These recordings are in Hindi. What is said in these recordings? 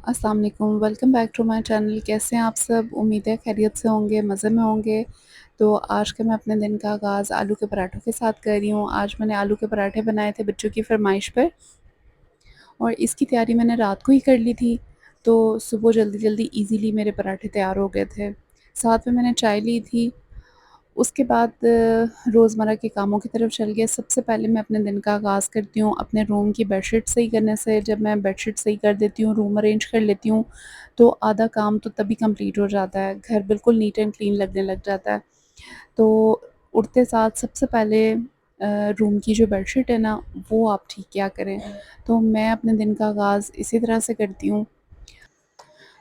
अस्सलाम वालेकुम, welcome back to my channel. कैसे हैं आप सब? उम्मीद है खैरियत से होंगे, मज़े में होंगे। तो आज का मैं अपने दिन का आगाज़ आलू के पराठों के साथ कर रही हूँ। आज मैंने आलू के पराठे बनाए थे बच्चों की फ़रमाइश पर और इसकी तैयारी मैंने रात को ही कर ली थी, तो सुबह जल्दी-जल्दी ईज़िली मेरे पराठे तैयार हो गए थे। साथ में मैंने चाय ली थी। उसके बाद रोज़मर्रा के कामों की तरफ चल गए। सबसे पहले मैं अपने दिन का आगाज़ करती हूँ अपने रूम की बेडशीट सही करने से। जब मैं बेडशीट सही कर देती हूँ, रूम अरेंज कर लेती हूँ, तो आधा काम तो तभी कंप्लीट हो जाता है। घर बिल्कुल नीट एंड क्लीन लगने लग जाता है। तो उठते साथ सबसे पहले रूम की जो बेडशीट है ना, वो आप ठीक किया करें। तो मैं अपने दिन का आगाज़ इसी तरह से करती हूँ।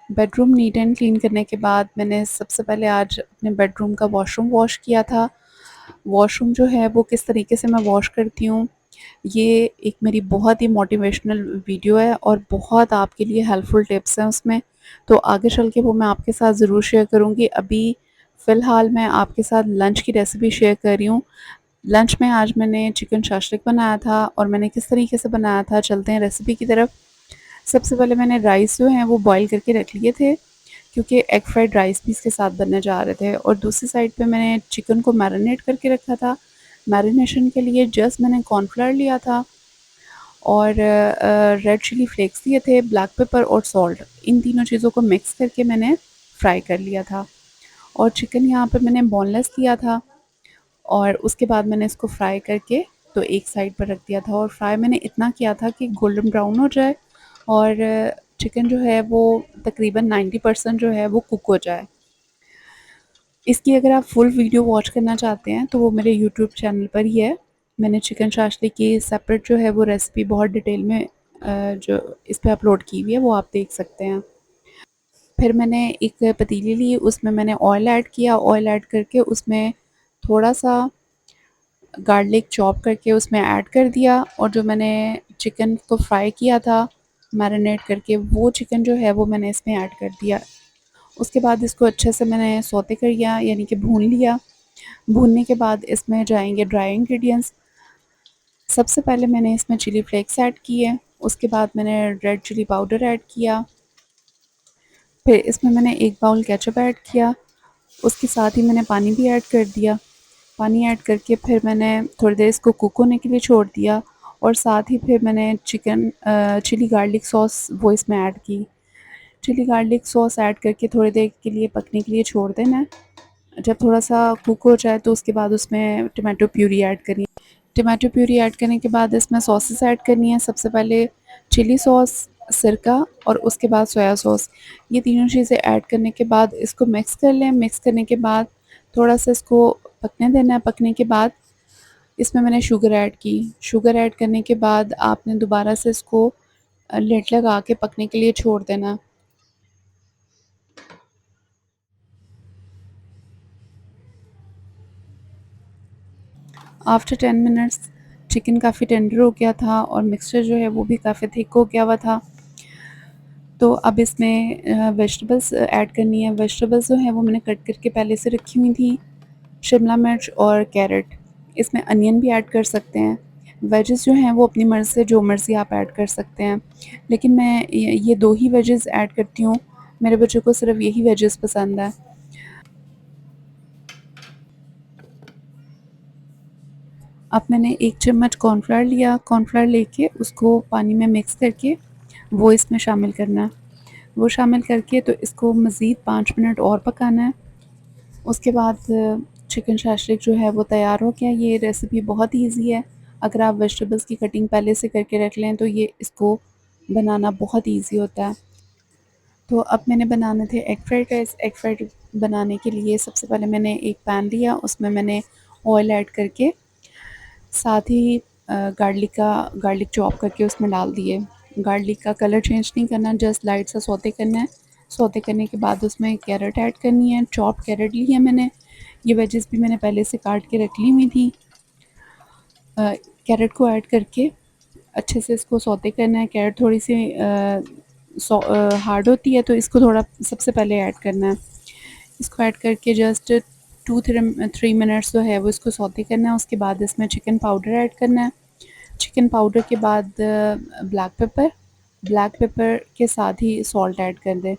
बेडरूम नीट एंड क्लीन करने के बाद मैंने सबसे पहले आज अपने बेडरूम का वॉशरूम वॉश किया था। वॉशरूम जो है वो किस तरीके से मैं वॉश करती हूँ, ये एक मेरी बहुत ही मोटिवेशनल वीडियो है और बहुत आपके लिए हेल्पफुल टिप्स हैं उसमें। तो आगे चल के वो मैं आपके साथ ज़रूर शेयर करूँगी। अभी फ़िलहाल मैं आपके साथ लंच की रेसिपी शेयर कर रही हूँ। लंच में आज मैंने चिकन शाशलिक बनाया था और मैंने किस तरीके से बनाया था, चलते हैं रेसिपी की तरफ। सबसे पहले मैंने राइस जो हैं वो बॉयल करके रख लिए थे, क्योंकि एग फ्राइड राइस भी इसके साथ बनने जा रहे थे। और दूसरी साइड पे मैंने चिकन को मैरिनेट करके रखा था। मैरिनेशन के लिए जस्ट मैंने कॉर्नफ्लावर लिया था और रेड चिली फ्लेक्स लिए थे, ब्लैक पेपर और सॉल्ट। इन तीनों चीज़ों को मिक्स करके मैंने फ्राई कर लिया था। और चिकन यहाँ पर मैंने बोनलेस लिया था और उसके बाद मैंने इसको फ्राई करके तो एक साइड पर रख दिया था। और फ्राई मैंने इतना किया था कि गोल्डन ब्राउन हो जाए और चिकन जो है वो तकरीबन 90% जो है वो कुक हो जाए। इसकी अगर आप फुल वीडियो वॉच करना चाहते हैं तो वो मेरे यूट्यूब चैनल पर ही है। मैंने चिकन शाशली की सेपरेट जो है वो रेसिपी बहुत डिटेल में जो इस पे अपलोड की हुई है, वो आप देख सकते हैं। फिर मैंने एक पतीली ली, उसमें मैंने ऑयल ऐड किया। ऑयल ऐड करके उसमें थोड़ा-सा गार्लिक चॉप करके उसमें ऐड कर दिया और जो मैंने चिकन को फ्राई किया था मैरिनेट करके, वो चिकन जो है वो मैंने इसमें ऐड कर दिया। उसके बाद इसको अच्छे से मैंने सौते कर लिया, यानी कि भून लिया। भूनने के बाद इसमें जाएँगे ड्राई इंग्रीडिएंट्स। सबसे पहले मैंने इसमें चिली फ्लेक्स ऐड किए, उसके बाद मैंने रेड चिली पाउडर ऐड किया, फिर इसमें मैंने 1 बाउल केचअप ऐड किया, उसके साथ ही मैंने पानी भी ऐड कर दिया। पानी ऐड करके फिर मैंने थोड़ी देर इसको कुक होने के लिए छोड़ दिया और साथ ही फिर मैंने चिली गार्लिक सॉस वो इसमें ऐड की। चिली गार्लिक सॉस ऐड करके थोड़ी देर के लिए पकने के लिए छोड़ देना है। जब थोड़ा-सा कुक हो जाए तो उसके बाद उसमें टोमेटो प्यूरी ऐड करनी है। टोमेटो प्यूरी ऐड करने के बाद इसमें सॉसेस ऐड करनी है। सबसे पहले चिली सॉस, सिरका और उसके बाद सोया सॉस। ये तीनों चीज़ें ऐड करने के बाद इसको मिक्स कर लें। मिक्स करने के बाद थोड़ा-सा इसको पकने देना है। पकने के बाद इसमें मैंने शुगर ऐड की। शुगर ऐड करने के बाद आपने दोबारा से इसको लिड लगा के पकने के लिए छोड़ देना। आफ्टर 10 मिनट्स चिकन काफ़ी टेंडर हो गया था और मिक्सचर जो है वो भी काफ़ी थिक हो गया हुआ था। तो अब इसमें वेजिटेबल्स ऐड करनी है। वेजिटेबल्स जो हैं वो मैंने कट करके पहले से रखी हुई थी, शिमला मिर्च और कैरट। इसमें अनियन भी ऐड कर सकते हैं। वेजेस जो हैं वो अपनी मर्ज़ी से जो मर्ज़ी आप ऐड कर सकते हैं। लेकिन मैं ये 2 ही वेजेस ऐड करती हूँ। मेरे बच्चों को सिर्फ़ यही वेजेस पसंद है। अब मैंने 1 चम्मच कॉर्नफ्लावर लिया, कॉर्नफ्लावर लेके उसको पानी में मिक्स करके वो इसमें शामिल करना है। वो शामिल करके तो इसको मज़ीद 5 मिनट और पकाना है। उसके बाद चिकन शाशलिक जो है वो तैयार हो गया। ये रेसिपी बहुत ईज़ी है। अगर आप वेजिटेबल्स की कटिंग पहले से करके रख लें तो ये इसको बनाना बहुत ईज़ी होता है। तो अब मैंने बनाने थे egg fried rice. Egg fried बनाने के लिए सबसे पहले मैंने एक पैन लिया, उसमें मैंने ऑयल ऐड करके साथ ही गार्लिक चॉप करके उसमें डाल दिए। गार्लिक का कलर चेंज नहीं करना, जस्ट लाइट सा सौते करना है। सौते करने के बाद उसमें कैरट ऐड करनी है। चॉप्ड कैरट ली है मैंने। ये वेजेस भी मैंने पहले से काट के रख ली हुई थी। कैरट को ऐड करके अच्छे से इसको सौते करना है। कैरट थोड़ी सी हार्ड होती है तो इसको थोड़ा सबसे पहले ऐड करना है। इसको ऐड करके जस्ट 2-3 मिनट्स जो है वो इसको सौते करना है। उसके बाद इसमें चिकन पाउडर ऐड करना है। चिकन पाउडर के बाद ब्लैक पेपर, ब्लैक पेपर के साथ ही सॉल्ट ऐड कर दें।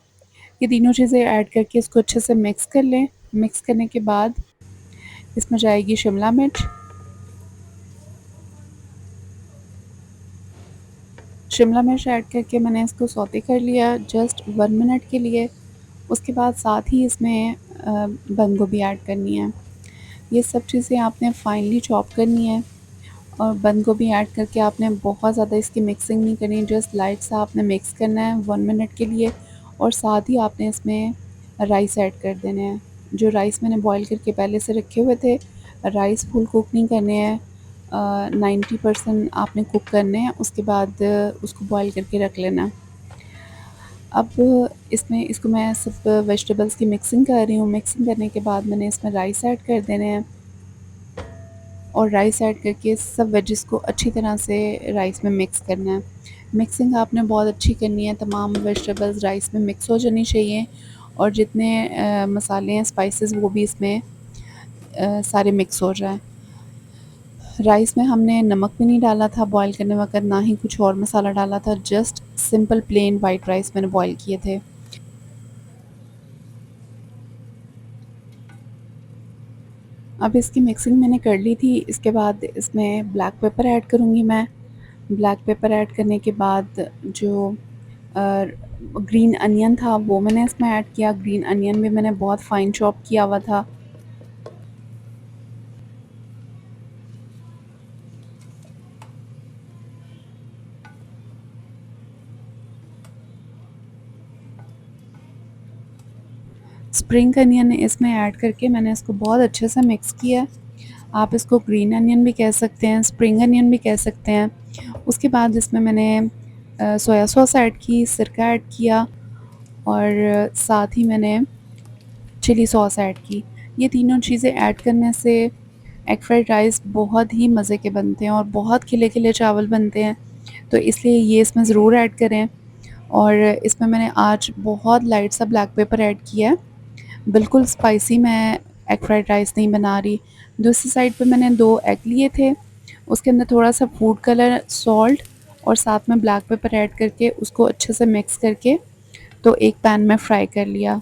ये तीनों चीज़ें ऐड करके इसको अच्छे से मिक्स कर लें। मिक्स करने के बाद इसमें जाएगी शिमला मिर्च। शिमला मिर्च ऐड करके मैंने इसको सौते कर लिया जस्ट 1 मिनट के लिए। उसके बाद साथ ही इसमें बंद गोभी ऐड करनी है। ये सब चीज़ें आपने फाइनली चॉप करनी है और बंद गोभी ऐड करके आपने बहुत ज़्यादा इसकी मिक्सिंग नहीं करनी, जस्ट लाइट सा आपने मिक्स करना है 1 मिनट के लिए और साथ ही आपने इसमें राइस ऐड कर देने हैं। जो राइस मैंने बॉयल करके पहले से रखे हुए थे, राइस फुल कुक नहीं करने हैं, 90% आपने कुक करने हैं, उसके बाद उसको बॉयल करके रख लेना है। अब इसमें इसको मैं सिर्फ वेजिटेबल्स की मिक्सिंग कर रही हूँ। मिक्सिंग करने के बाद मैंने इसमें राइस ऐड कर देने हैं और राइस ऐड करके सब वेजिस को अच्छी तरह से राइस में मिक्स करना है। मिक्सिंग आपने बहुत अच्छी करनी है, तमाम वेजिटेबल्स राइस में मिक्स हो जानी चाहिए और जितने मसाले हैं, स्पाइसेस, वो भी इसमें सारे मिक्स हो जाएँ। राइस में हमने नमक भी नहीं डाला था बॉयल करने वक़्त, ना ही कुछ और मसाला डाला था, just simple plain white rice मैंने बॉयल किए थे। अब इसकी मिक्सिंग मैंने कर ली थी, इसके बाद इसमें ब्लैक पेपर ऐड करूँगी मैं। ब्लैक पेपर ऐड करने के बाद जो ग्रीन अनियन था वो मैंने इसमें ऐड किया। ग्रीन अनियन भी मैंने बहुत फ़ाइन चॉप किया हुआ था। स्प्रिंग अनियन इसमें ऐड करके मैंने इसको बहुत अच्छे से मिक्स किया। आप इसको ग्रीन अनियन भी कह सकते हैं, स्प्रिंग अनियन भी कह सकते हैं। उसके बाद इसमें मैंने सोया सॉस ऐड की, सिरका ऐड किया और साथ ही मैंने चिली सॉस ऐड की। ये तीनों चीज़ें ऐड करने से एग फ्राइड राइस बहुत ही मज़े के बनते हैं और बहुत खिले-खिले चावल बनते हैं, तो इसलिए ये इसमें ज़रूर ऐड करें। और इसमें मैंने आज बहुत लाइट सा ब्लैक पेपर ऐड किया है, बिल्कुल स्पाइसी मैं एग फ्राइड राइस नहीं बना रही। दूसरी साइड पे मैंने 2 एग लिए थे, उसके अंदर थोड़ा-सा फूड कलर, सॉल्ट और साथ में ब्लैक पेपर ऐड करके उसको अच्छे से मिक्स करके तो एक पैन में फ्राई कर लिया।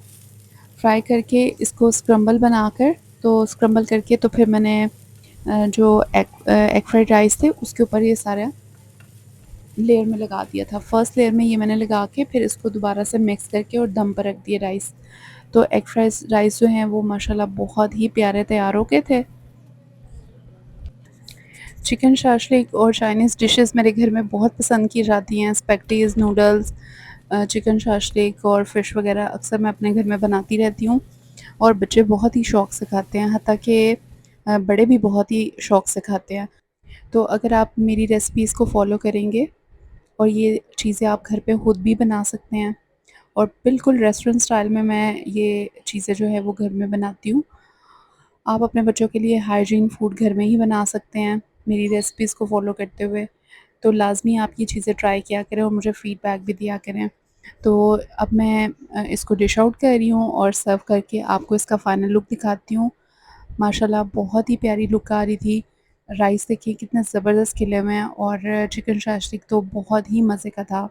फ्राई करके इसको स्क्रम्बल बनाकर, तो स्क्रम्बल करके तो फिर मैंने जो एग फ्राइड राइस थे उसके ऊपर ये सारा लेयर में लगा दिया था। फर्स्ट लेयर में ये मैंने लगा के फिर इसको दोबारा से मिक्स करके और दम पर रख दिए राइस। तो एग फ्राइड राइस जो हैं वो माशाल्लाह बहुत ही प्यारे तैयार हो गए थे। चिकन शाशलिक और चाइनीज़ डिशेज़ मेरे घर में बहुत पसंद की जाती हैं। स्पैगटीज़, नूडल्स, चिकन शाशलिक और फ़िश वग़ैरह अक्सर मैं अपने घर में बनाती रहती हूँ और बच्चे बहुत ही शौक़ से खाते हैं, हत्ता कि बड़े भी बहुत ही शौक़ से खाते हैं। तो अगर आप मेरी रेसिपीज़ को फ़ॉलो करेंगे और ये चीज़ें आप घर पे खुद भी बना सकते हैं और बिल्कुल रेस्टोरेंट स्टाइल में मैं ये चीज़ें जो है वो घर में बनाती हूँ। आप अपने बच्चों के लिए हाइजीन फूड घर में ही बना सकते हैं, मेरी रेसिपीज़ को फ़ॉलो करते हुए। तो लाज़मी आप ये चीज़ें ट्राई किया करें और मुझे फ़ीडबैक भी दिया करें। तो अब मैं इसको डिश आउट कर रही हूँ और सर्व करके आपको इसका फ़ाइनल लुक दिखाती हूँ। माशाल्लाह बहुत ही प्यारी लुक आ रही थी। राइस देखिए कितने ज़बरदस्त खिले हुए हैं और चिकन शाशलिक तो बहुत ही मज़े का था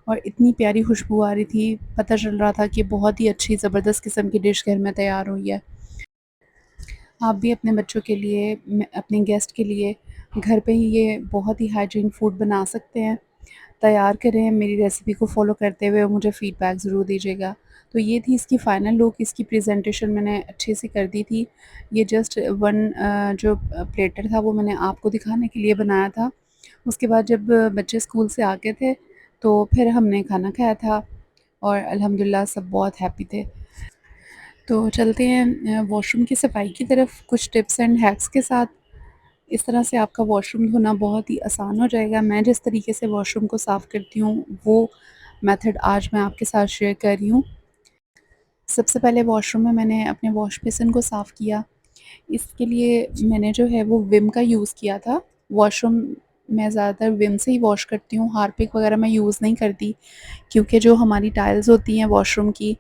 और इतनी प्यारी खुशबू आ रही थी, पता चल रहा था कि बहुत ही अच्छी ज़बरदस्त किस्म की डिश घर में तैयार हुई है। आप भी अपने बच्चों के लिए, अपने गेस्ट के लिए घर पे ही ये बहुत ही हाइजीन फूड बना सकते हैं। तैयार करें, मेरी रेसिपी को फ़ॉलो करते हुए और मुझे फ़ीडबैक ज़रूर दीजिएगा। तो ये थी इसकी फ़ाइनल लुक, इसकी प्रेज़ेंटेशन मैंने अच्छे से कर दी थी। ये जस्ट जो प्लेटर था वो मैंने आपको दिखाने के लिए बनाया था। उसके बाद जब बच्चे स्कूल से आ गए थे, तो फिर हमने खाना खाया था और अल्हम्दुलिल्लाह सब बहुत हैप्पी थे। तो चलते हैं वॉशरूम की सफाई की तरफ कुछ टिप्स एंड हैक्स के साथ। इस तरह से आपका वॉशरूम धोना बहुत ही आसान हो जाएगा। मैं जिस तरीके से वॉशरूम को साफ़ करती हूँ, वो मेथड आज मैं आपके साथ शेयर कर रही हूँ। सबसे पहले वॉशरूम में मैंने अपने वॉश बेसिन को साफ़ किया। इसके लिए मैंने जो है वो विम का यूज़ किया था। वॉशरूम मैं ज़्यादातर विम से ही वॉश करती हूँ, हार्पिक वगैरह मैं यूज़ नहीं करती, क्योंकि जो हमारी टाइल्स होती हैं वॉशरूम की,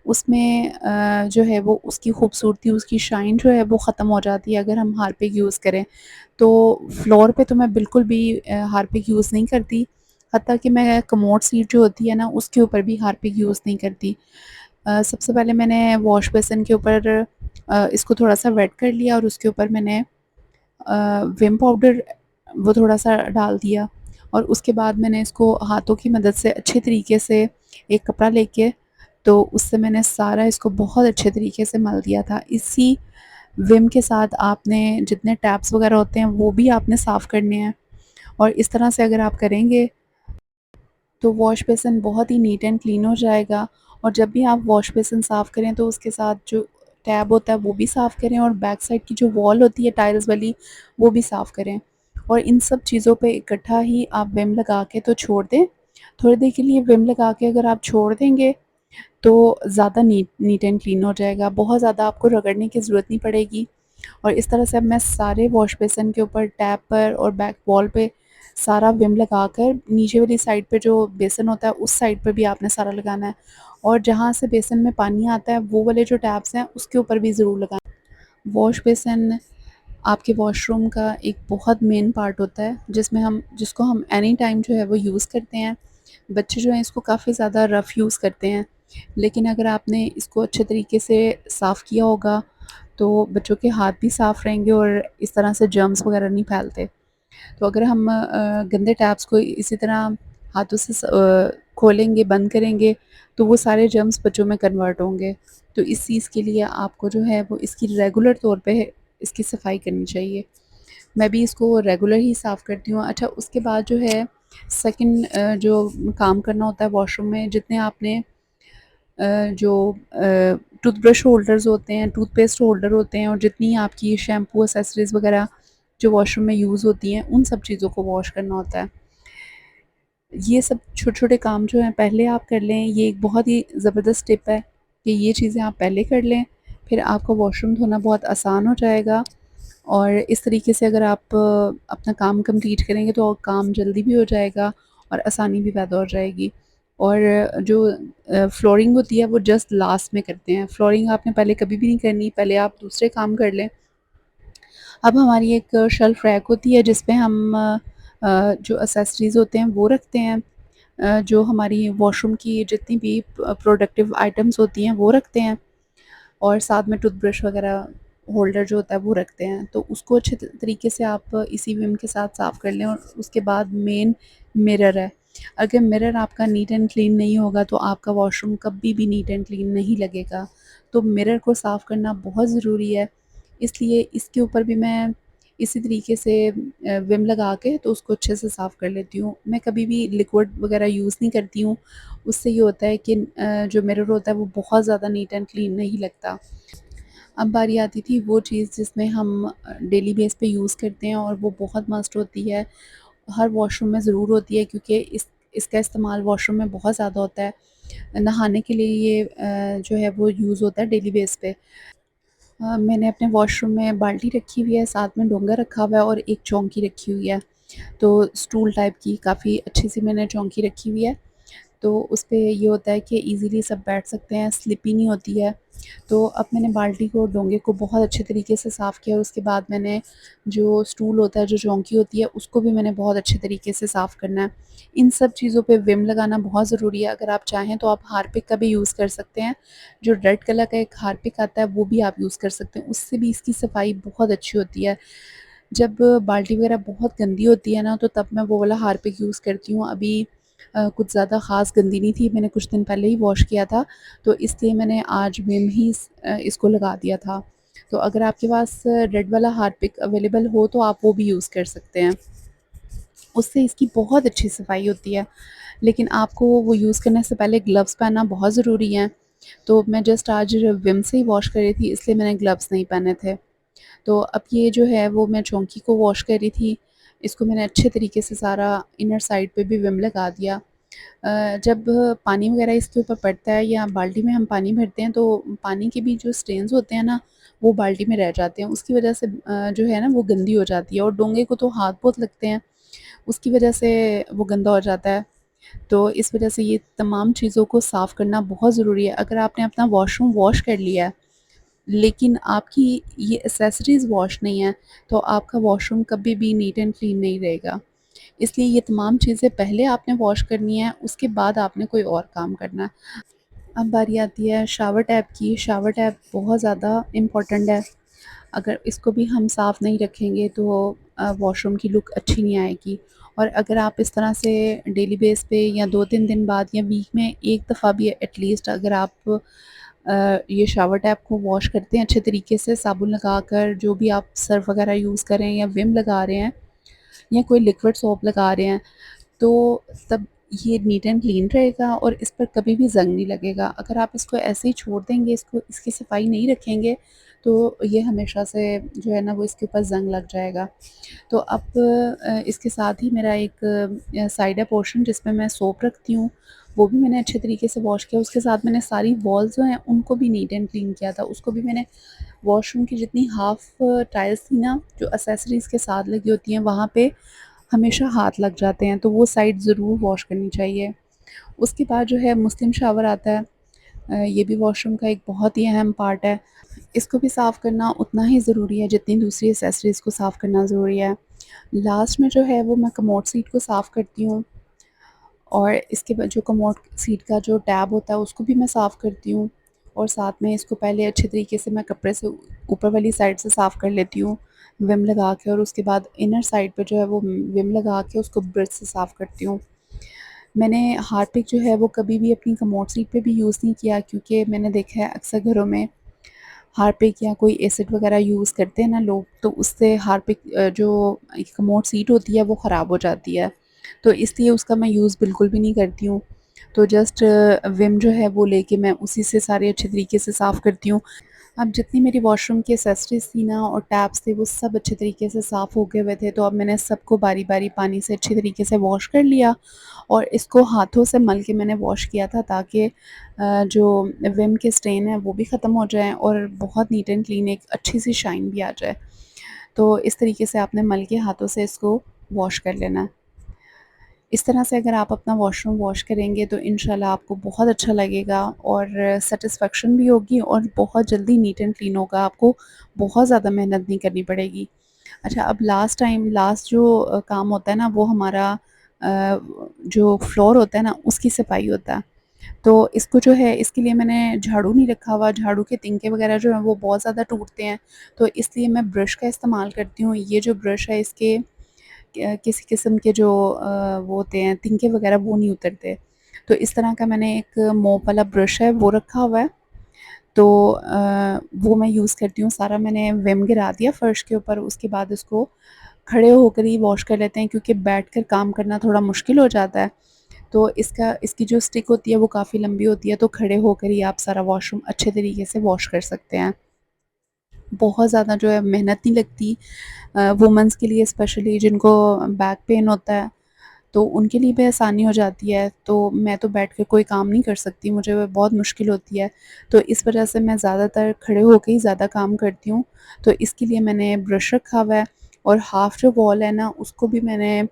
उसमें जो है वो उसकी खूबसूरती, उसकी शाइन जो है वो ख़त्म हो जाती है अगर हम हार्पिक यूज़ करें। तो फ्लोर पे तो मैं बिल्कुल भी हार्पिक यूज़ नहीं करती। हत्ता कि मैं कमोड सीट जो होती है ना, उसके ऊपर भी हार्पिक यूज़ नहीं करती। सबसे पहले मैंने वॉश बेसिन के ऊपर इसको थोड़ा-सा वेट कर लिया और उसके ऊपर मैंने विम पाउडर वो थोड़ा-सा डाल दिया और उसके बाद मैंने इसको हाथों की मदद से अच्छे तरीके से एक कपड़ा लेके तो उससे मैंने सारा इसको बहुत अच्छे तरीके से मल दिया था। इसी विम के साथ आपने जितने टैप्स वगैरह होते हैं वो भी आपने साफ़ करने हैं और इस तरह से अगर आप करेंगे तो वॉश बेसिन बहुत ही नीट एंड क्लीन हो जाएगा और जब भी आप वॉश बेसिन साफ़ करें तो उसके साथ जो टैब होता है वो भी साफ़ करें और बैक साइड की जो वॉल होती है टाइल्स वाली वो भी साफ़ करें और इन सब चीज़ों पे इकट्ठा ही आप विम लगा के तो छोड़ दें। थोड़ी देर के लिए विम लगा के अगर आप छोड़ देंगे तो ज़्यादा नीट एंड क्लीन हो जाएगा, बहुत ज़्यादा आपको रगड़ने की ज़रूरत नहीं पड़ेगी। और इस तरह से अब मैं सारे वॉश बेसिन के ऊपर टैप पर और बैक वॉल पे सारा विम लगाकर नीचे वाली साइड पे जो बेसिन होता है उस साइड पे भी आपने सारा लगाना है और जहाँ से बेसिन में पानी आता है वो वाले जो टैप्स हैं उसके ऊपर भी ज़रूर लगाना है। वॉश बेसिन आपके वॉशरूम का एक बहुत मेन पार्ट होता है जिसको हम एनी टाइम जो है वो यूज़ करते हैं। बच्चे जो हैं इसको काफ़ी ज़्यादा रफ़ यूज़ करते हैं, लेकिन अगर आपने इसको अच्छे तरीके से साफ़ किया होगा तो बच्चों के हाथ भी साफ़ रहेंगे और इस तरह से जर्म्स वगैरह नहीं फैलते। तो अगर हम गंदे टैप्स को इसी तरह हाथों से खोलेंगे, बंद करेंगे, तो वो सारे जर्म्स बच्चों में कन्वर्ट होंगे। तो इस चीज़ के लिए आपको जो है वो इसकी रेगुलर तौर पे इसकी सफाई करनी चाहिए। मैं भी इसको रेगुलर ही साफ़ करती हूँ। अच्छा उसके बाद जो है सेकंड जो काम करना होता है वॉशरूम में जितने आपने जो टूथब्रश होल्डर्स होते हैं, टूथपेस्ट होल्डर होते हैं और जितनी आपकी शैम्पू एक्सेसरीज़ वगैरह जो वॉशरूम में यूज़ होती हैं, उन सब चीज़ों को वॉश करना होता है। ये सब छोटे-छोटे काम जो हैं पहले आप कर लें, ये एक बहुत ही ज़बरदस्त टिप है कि ये चीज़ें आप पहले कर लें, फिर आपका वॉशरूम धोना बहुत आसान हो जाएगा और इस तरीके से अगर आप अपना काम कंप्लीट करेंगे तो काम जल्दी भी हो जाएगा और आसानी भी पैदा हो जाएगी। और जो फ्लोरिंग होती है वो जस्ट लास्ट में करते हैं, फ्लोरिंग आपने पहले कभी भी नहीं करनी, पहले आप दूसरे काम कर लें। अब हमारी एक शेल्फ रैक होती है जिस पे हम जो एक्सेसरीज़ होते हैं वो रखते हैं। जो हमारी वॉशरूम की जितनी भी प्रोडक्टिव आइटम्स होती हैं वो रखते हैं और साथ में टूथब्रश वगैरह होल्डर जो होता है वो रखते हैं। तो उसको अच्छे तरीके से आप इसी विम के साथ साफ़ कर लें और उसके बाद मेन मिरर है। अगर मिरर आपका नीट एंड क्लीन नहीं होगा तो आपका वॉशरूम कभी भी नीट एंड क्लीन नहीं लगेगा। तो मिरर को साफ़ करना बहुत ज़रूरी है। इसलिए इसके ऊपर भी मैं इसी तरीके से विम लगा के तो उसको अच्छे से साफ़ कर लेती हूँ। मैं कभी भी लिक्विड वगैरह यूज़ नहीं करती हूँ। उससे ये होता है कि जो मिरर होता है वो बहुत ज़्यादा नीट एंड क्लीन नहीं लगता। अब बारी आती थी वो चीज़ जिसमें हम डेली बेस पे यूज़ करते हैं और वो बहुत मस्ट होती है। हर वॉशरूम में ज़रूर होती है क्योंकि इसका इस्तेमाल वॉशरूम में बहुत ज़्यादा होता है। नहाने के लिए ये जो है वो यूज़ होता है डेली बेस पे। मैंने अपने वॉशरूम में बाल्टी रखी हुई है, साथ में डोंगा रखा हुआ है और एक चौंकी रखी हुई है। तो स्टूल टाइप की काफ़ी अच्छी-सी मैंने चौंकी रखी हुई है। तो उसपे ये होता है कि ईज़िली सब बैठ सकते हैं, स्लिपी नहीं होती है। तो अब मैंने बाल्टी को, डोंगे को बहुत अच्छे तरीके से साफ़ किया और उसके बाद मैंने जो स्टूल होता है, जो चौंकी होती है, उसको भी मैंने बहुत अच्छे तरीके से साफ़ करना है। इन सब चीज़ों पे विम लगाना बहुत ज़रूरी है। अगर आप चाहें तो आप हार्पिक का भी यूज़ कर सकते हैं। जो रेड कलर का एक हार्पिक आता है, वो भी आप यूज़ कर सकते हैं। उससे भी इसकी सफाई बहुत अच्छी होती है। जब बाल्टी वगैरह बहुत गंदी होती है ना, तो तब मैं वो वाला हार्पिक यूज़ करती हूँ। अभी कुछ ज़्यादा ख़ास गंदी नहीं थी, मैंने कुछ दिन पहले ही वॉश किया था, तो इसलिए मैंने आज विम ही इसको लगा दिया था। तो अगर आपके पास रेड वाला हार्पिक अवेलेबल हो, तो आप वो भी यूज़ कर सकते हैं। उससे इसकी बहुत अच्छी सफाई होती है, लेकिन आपको वो यूज़ करने से पहले ग्लव्स पहनना बहुत ज़रूरी है। तो मैं जस्ट आज विम से ही वॉश कर रही थी, इसलिए मैंने ग्लव्स नहीं पहने थे। तो अब ये जो है वो मैं चौंकी को वॉश कर रही थी, इसको मैंने अच्छे तरीके से सारा इनर साइड पे भी विम लगा दिया। जब पानी वगैरह इसके ऊपर पड़ता है या बाल्टी में हम पानी भरते हैं तो पानी के भी जो स्टेन्स होते हैं ना, वो बाल्टी में रह जाते हैं। उसकी वजह से जो है ना वो गंदी हो जाती है और डोंगे को तो हाथ बहुत लगते हैं, उसकी वजह से वो गंदा हो जाता है। तो इस वजह से ये तमाम चीज़ों को साफ़ करना बहुत ज़रूरी है। अगर आपने अपना वॉशरूम वॉश कर लिया है लेकिन आपकी ये एक्सेसरीज़ वॉश नहीं है, तो आपका वॉशरूम कभी भी नीट एंड क्लीन नहीं रहेगा। इसलिए ये तमाम चीज़ें पहले आपने वॉश करनी है, उसके बाद आपने कोई और काम करना है। अब बारी आती है शावर टैप की। शावर टैप बहुत ज़्यादा इम्पोर्टेंट है। अगर इसको भी हम साफ़ नहीं रखेंगे तो वॉशरूम की लुक अच्छी नहीं आएगी। और अगर आप इस तरह से डेली बेस पे या 2-3 दिन बाद या वीक में एक दफ़ा भी एटलीस्ट अगर आप ये शावर टैप को वॉश करते हैं अच्छे तरीके से साबुन लगाकर, जो भी आप सर्फ़ वगैरह यूज़ कर रहे हैं या विम लगा रहे हैं या कोई लिक्विड सोप लगा रहे हैं, तो तब ये नीट एंड क्लीन रहेगा और इस पर कभी भी ज़ंग नहीं लगेगा। अगर आप इसको ऐसे ही छोड़ देंगे, इसको इसकी सफाई नहीं रखेंगे, तो ये हमेशा से जो है ना वो इसके ऊपर ज़ंग लग जाएगा। तो अब इसके साथ ही मेरा एक साइड है पोर्शन जिसमें मैं सोप रखती हूँ, वो भी मैंने अच्छे तरीके से वॉश किया। उसके साथ मैंने सारी वॉल्स जो हैं उनको भी नीट एंड क्लीन किया था। उसको भी मैंने वॉशरूम की जितनी हाफ़ टाइल्स थी ना, जो एक्सेसरीज़ के साथ लगी होती हैं, वहाँ पे हमेशा हाथ लग जाते हैं, तो वो साइड ज़रूर वॉश करनी चाहिए। उसके बाद जो है मुस्लिम शावर आता है। ये भी वॉशरूम का एक बहुत ही अहम पार्ट है। इसको भी साफ़ करना उतना ही ज़रूरी है जितनी दूसरी एक्सेसरीज़ को साफ़ करना ज़रूरी है। लास्ट में जो है वो मैं कमोड सीट को साफ़ करती हूँ और इसके बाद जो कमोड सीट का जो टैब होता है उसको भी मैं साफ़ करती हूँ और साथ में इसको पहले अच्छे तरीके से मैं कपड़े से ऊपर वाली साइड से साफ़ कर लेती हूँ विम लगा के, और उसके बाद इनर साइड पे जो है वो विम लगा के उसको ब्रश से साफ़ करती हूँ। मैंने हार्पिक जो है वो कभी भी अपनी कमोड सीट पे भी यूज़ नहीं किया, क्योंकि मैंने देखा है अक्सर घरों में हार्पिक या कोई एसिड वगैरह यूज़ करते हैं ना लोग, तो उससे हार्पिक जो कमोड सीट होती है वो ख़राब हो जाती है। तो इसलिए उसका मैं यूज़ बिल्कुल भी नहीं करती हूँ। तो जस्ट विम जो है वो लेके मैं उसी से सारे अच्छे तरीके से साफ़ करती हूँ। अब जितनी मेरी वॉशरूम की एक्सेसरीज़ थी ना और टैप्स थे वो सब अच्छे तरीके से साफ़ हो गए हुए थे, तो अब मैंने सबको बारी-बारी पानी से अच्छे तरीके से वॉश कर लिया और इसको हाथों से मल के मैंने वॉश किया था, ताकि जो विम के स्टेन है वो भी ख़त्म हो जाएँ और बहुत नीट एंड क्लीन एक अच्छी-सी शाइन भी आ जाए। तो इस तरीके से आपने मल के हाथों से इसको वॉश कर लेना है। इस तरह से अगर आप अपना वॉशरूम वॉश करेंगे तो इंशाल्लाह आपको बहुत अच्छा लगेगा और सैटिस्फैक्शन भी होगी और बहुत जल्दी नीट एंड क्लीन होगा। आपको बहुत ज़्यादा मेहनत नहीं करनी पड़ेगी। अच्छा, अब लास्ट जो काम होता है ना वो हमारा जो फ्लोर होता है ना उसकी सफाई होता है। तो इसको जो है इसके लिए मैंने झाड़ू नहीं रखा हुआ। झाड़ू के तिनके वगैरह जो हैं वो बहुत ज़्यादा टूटते हैं, तो इसलिए मैं ब्रश का इस्तेमाल करती हूँ। ये जो ब्रश है इसके किसी किस्म के जो वो होते हैं तिनके वगैरह वो नहीं उतरते। तो इस तरह का मैंने एक मोप वाला ब्रश है वो रखा हुआ है। तो वो मैं यूज़ करती हूँ। सारा मैंने विम गिरा दिया फ़र्श के ऊपर, उसके बाद उसको खड़े होकर ही वॉश कर लेते हैं, क्योंकि बैठकर काम करना थोड़ा मुश्किल हो जाता है। तो इसकी जो स्टिक होती है वो काफ़ी लंबी होती है, तो खड़े होकर ही आप सारा वॉशरूम अच्छे तरीके से वॉश कर सकते हैं। बहुत ज़्यादा जो है मेहनत नहीं लगती। वुमेन्स के लिए स्पेशली जिनको बैक पेन होता है तो उनके लिए भी आसानी हो जाती है। तो मैं तो बैठ के कोई काम नहीं कर सकती, मुझे वो बहुत मुश्किल होती है। तो इस वजह से मैं ज़्यादातर खड़े होके ही ज़्यादा काम करती हूँ। तो इसके लिए मैंने ब्रश रखा हुआ है और हाफ़ जो वॉल है ना उसको भी मैंने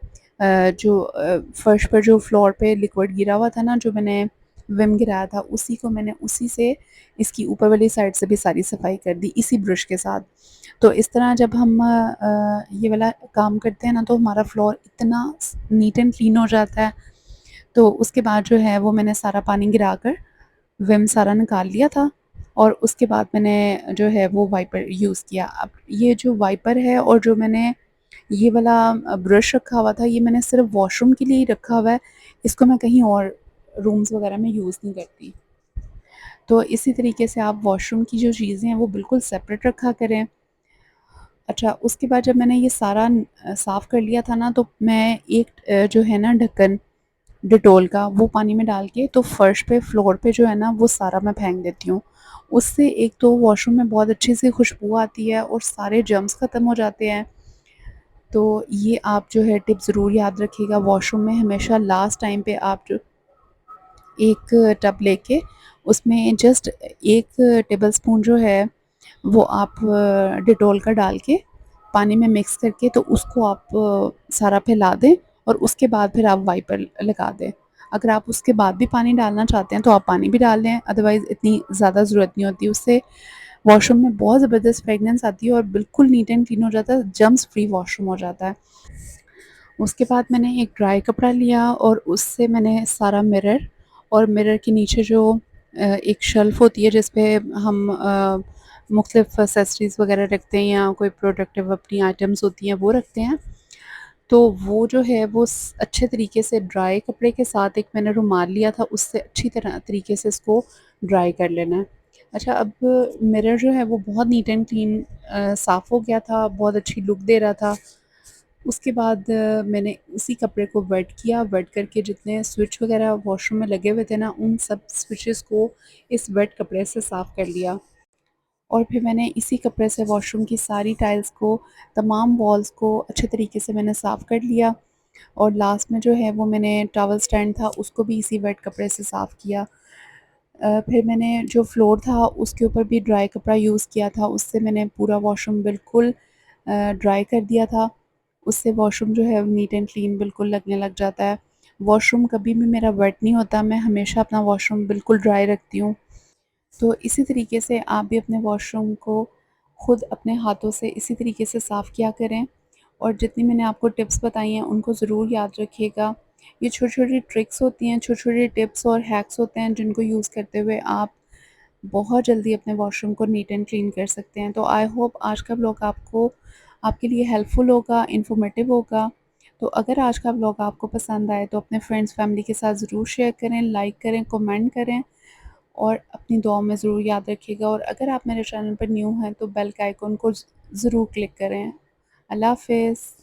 फ़र्श पर जो फ्लोर पे लिक्विड गिरा हुआ था ना, जो मैंने विम गिराया था, उसी को मैंने उसी से इसकी ऊपर वाली साइड से भी सारी सफाई कर दी इसी ब्रश के साथ। तो इस तरह जब हम ये वाला काम करते हैं ना तो हमारा फ्लोर इतना नीट एंड क्लीन हो जाता है। तो उसके बाद जो है वो मैंने सारा पानी गिराकर विम सारा निकाल लिया था और उसके बाद मैंने जो है वो वाइपर यूज़ किया। अब ये जो वाइपर है और जो मैंने ये वाला ब्रश रखा हुआ था, ये मैंने सिर्फ़ वॉशरूम के लिए ही रखा हुआ है। इसको मैं कहीं और रूम्स वग़ैरह में यूज़ नहीं करती। तो इसी तरीके से आप वॉशरूम की जो चीज़ें हैं वो बिल्कुल सेपरेट रखा करें। अच्छा, उसके बाद जब मैंने ये सारा साफ़ कर लिया था ना, तो मैं एक जो है ना ढक्कन डेटॉल का वो पानी में डाल के तो फ़र्श पे फ्लोर पे जो है ना वो सारा मैं फेंक देती हूँ। उससे एक तो वॉशरूम में बहुत अच्छी सी खुशबू आती है और सारे जर्म्स ख़त्म हो जाते हैं। तो ये आप जो है टिप ज़रूर याद रखिएगा। वॉशरूम में हमेशा लास्ट टाइम पे आप जो एक टब लेके उसमें जस्ट 1 टेबलस्पून जो है वो आप डेटॉल का डाल के पानी में मिक्स करके तो उसको आप सारा फैला दें और उसके बाद फिर आप वाइपर लगा दें। अगर आप उसके बाद भी पानी डालना चाहते हैं तो आप पानी भी डाल दें, अदरवाइज़ इतनी ज़्यादा ज़रूरत नहीं होती। उससे वॉशरूम में बहुत ज़बरदस्त फ्रेगनेंस आती है और बिल्कुल नीट एंड क्लीन हो जाता है, जर्म्स फ्री वॉशरूम हो जाता है। उसके बाद मैंने एक ड्राई कपड़ा लिया और उससे मैंने सारा मिरर और मिरर के नीचे जो एक शेल्फ़ होती है जिस पे हम मुख्तलिफ़ एक्सेसरीज़ वग़ैरह रखते हैं या कोई प्रोडक्टिव अपनी आइटम्स होती हैं वो रखते हैं। तो वो जो है वो अच्छे तरीके से ड्राई कपड़े के साथ एक मैंने रुमाल लिया था उससे अच्छी तरह तरीके से इसको ड्राई कर लेना है। अच्छा, अब मिरर जो है वो बहुत नीट एंड क्लीन साफ़ हो गया था, बहुत अच्छी लुक दे रहा था। उसके बाद मैंने उसी कपड़े को वेट किया, वेट करके जितने स्विच वग़ैरह वॉशरूम में लगे हुए थे ना, उन सब स्विचेज़ को इस वेट कपड़े से साफ़ कर लिया। और फिर मैंने इसी कपड़े से वॉशरूम की सारी टाइल्स को, तमाम वॉल्स को अच्छे तरीके से मैंने साफ़ कर लिया और लास्ट में जो है वो मैंने टॉवल स्टैंड था उसको भी इसी वेट कपड़े से साफ़ किया। फिर मैंने जो फ्लोर था उसके ऊपर भी ड्राई कपड़ा यूज़ किया था, उससे मैंने पूरा वॉशरूम बिल्कुल ड्राई कर दिया था। उससे वॉशरूम जो है नीट एंड क्लीन बिल्कुल लगने लग जाता है। वॉशरूम कभी भी मेरा वेट नहीं होता, मैं हमेशा अपना वॉशरूम बिल्कुल ड्राई रखती हूँ। तो इसी तरीके से आप भी अपने वॉशरूम को खुद अपने हाथों से इसी तरीके से साफ़ किया करें और जितनी मैंने आपको टिप्स बताई हैं उनको ज़रूर याद रखिएगा। ये छोटी-छोटी ट्रिक्स होती हैं, छोटे-छोटे टिप्स और हैक्स होते हैं जिनको यूज़ करते हुए आप बहुत जल्दी अपने वॉशरूम को नीट एंड क्लीन कर सकते हैं। तो आई होप आज का व्लॉग आपके लिए हेल्पफुल होगा, इन्फॉर्मेटिव होगा। तो अगर आज का व्लॉग आपको पसंद आए तो अपने फ्रेंड्स, फैमिली के साथ ज़रूर शेयर करें, लाइक करें, कमेंट करें और अपनी दुआओं में ज़रूर याद रखिएगा और अगर आप मेरे चैनल पर न्यू हैं तो बेल के आइकन को ज़रूर क्लिक करें। अल्लाह हाफ़िज़।